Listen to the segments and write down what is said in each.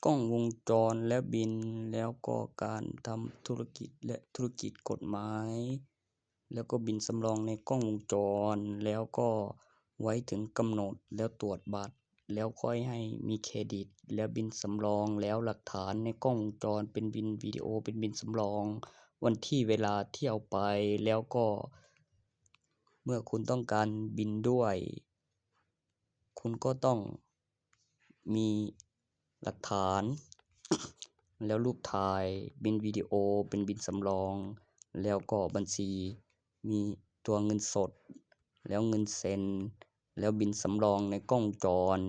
กล้องวงจรและบินแล้วก็การทำธุรกิจและธุรกิจกฎหมายแล้วก็บินสำรองในกล้องวงจรแล้วก็ไว้ถึงกำหนดแล้วตรวจบัตรแล้วค่อยให้มีเครดิตแล้วบินสำรองแล้วหลักฐานในกล้องวงจรเป็นบินวิดีโอเป็นบินสำรองวันที่เวลาที่เอาไปแล้วก็เมื่อคุณต้องการบินด้วยคุณก็ต้องมีหลักฐานแล้วรูปถ่ายบินวิดีโอเป็นบินสำรองแล้วก็บัญชีมีตัวเงินสดแล้วเงินเซ็นแล้วบินสำรองในกล้องวงจร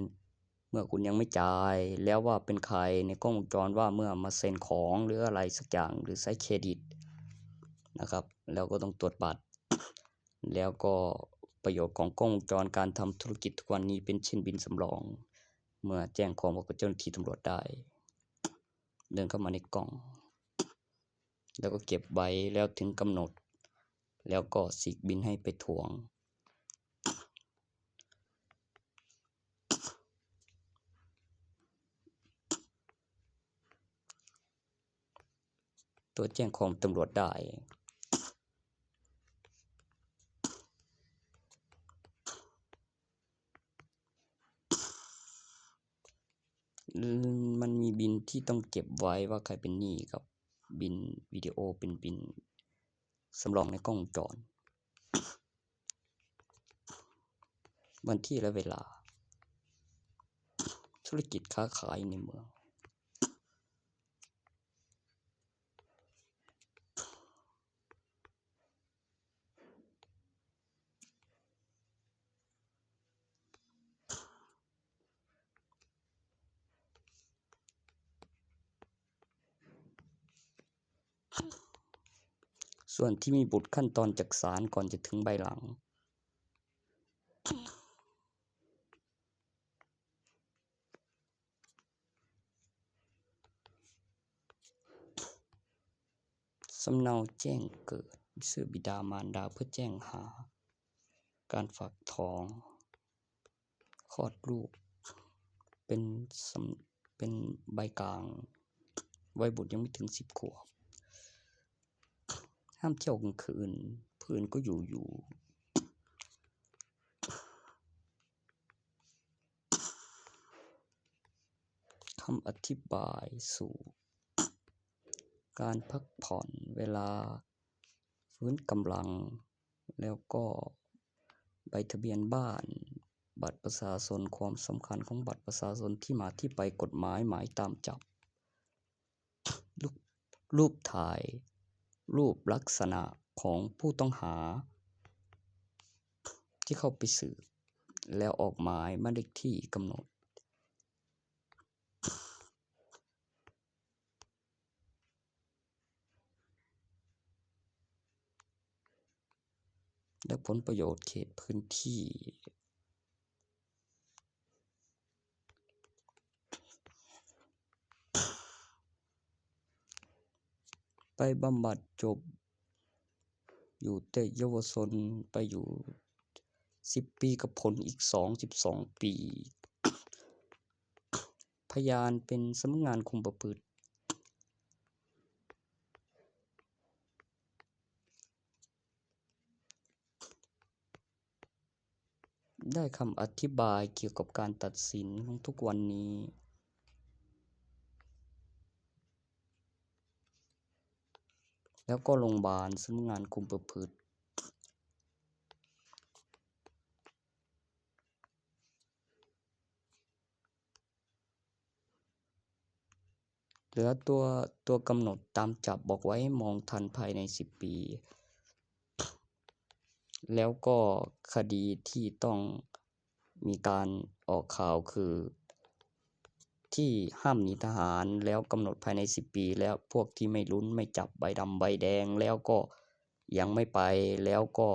เมื่อคุณยังไม่จ่ายแล้วว่าเป็นใครในกล้องวงจรว่าเมื่อมาเซ็นของหรืออะไรสักอย่างหรือใช้เครดิตนะครับแล้วก็ต้องตรวจบัตรแล้วก็ประโยชน์ของกล้องวงจรการทำธุรกิจทุกวันนี้เป็นเช่นบินสำรองเมื่อแจ้งความกับเจ้าหน้าที่ตำรวจได้เดินเข้ามาในกล้องแล้วก็เก็บไว้แล้วถึงกำหนดแล้วก็สิกบินให้ไปทวงตัวแจ้งความตำรวจได้มันมีบินที่ต้องเก็บไว้ว่าใครเป็นหนี้กับบินวิดีโอเป็นบินสำรองในกล้องวงจรวันที่และเวลาธุรกิจค้าขายในเมืองส่วนที่มีบุตรขั้นตอนจากศาลก่อนจะถึงใบหลังสำเนาแจ้งเกิดชื่อบิดามารดาเพื่อแจ้งหาการฝากท้องคลอดลูกเป็นใบกลางวัยบุตรยังไม่ถึง10 ขวบห้ามเที่ยวกลางคืนพื้นก็อยู่คำอธิบายสู่การพักผ่อนเวลาฟื้นกำลังแล้วก็ใบทะเบียนบ้านบัตรประชาชนความสำคัญของบัตรประชาชนที่มาที่ไปกฎหมายหมายตามจับรูปถ่ายรูปลักษณะของผู้ต้องหาที่เข้าไปสืบแล้วออกหมายบ้านเลขที่กำหนดและผลประโยชน์เขตพื้นที่ไปบำบัดจบอยู่แต่เยาวชนไปอยู่10 ปีกับผลอีก12 ปีพยานเป็นสำนักงานคุมประพฤติได้คำอธิบายเกี่ยวกับการตัดสินของทุกวันนี้แล้วก็โรงพยาบาลสำนักงานคุมประพฤติเหลือตัวกำหนดตามจับบอกไว้ให้มองทันภายใน10 ปีแล้วก็คดีที่ต้องมีการออกข่าวคือที่ห้ามหนีทหารแล้วกำหนดภายใน10 ปีแล้วพวกที่ไม่ลุ้นไม่จับใบดำใบแดงแล้วก็ยังไม่ไปแล้วก็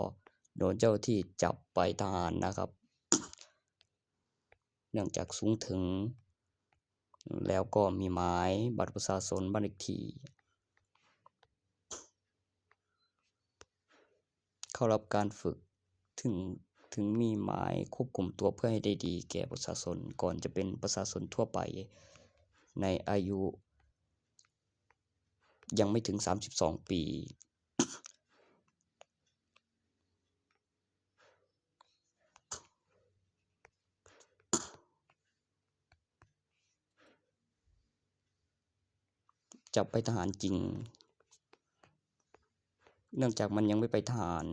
โดนเจ้าที่จับไปทหารนะครับเนื่องจากสูงถึงแล้วก็มีหมายบัตรประชาชนบ้านเลขที่เข้ารับการฝึกถึงมีหมายควบคุมตัวเพื่อให้ได้ดีแก่ประชาชนก่อนจะเป็นประชาชนทั่วไป ในอายุยังไม่ถึง32ปีจะไปทหารจริงเนื่องจากมันยังไม่ไปทหาร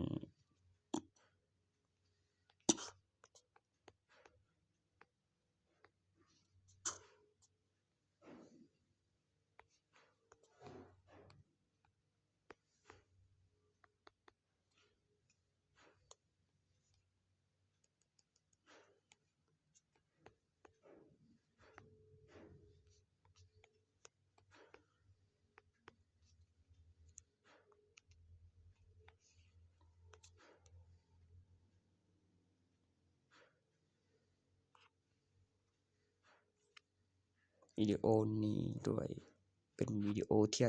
วิดีโอนี้ด้วยเป็นวิดีโอที่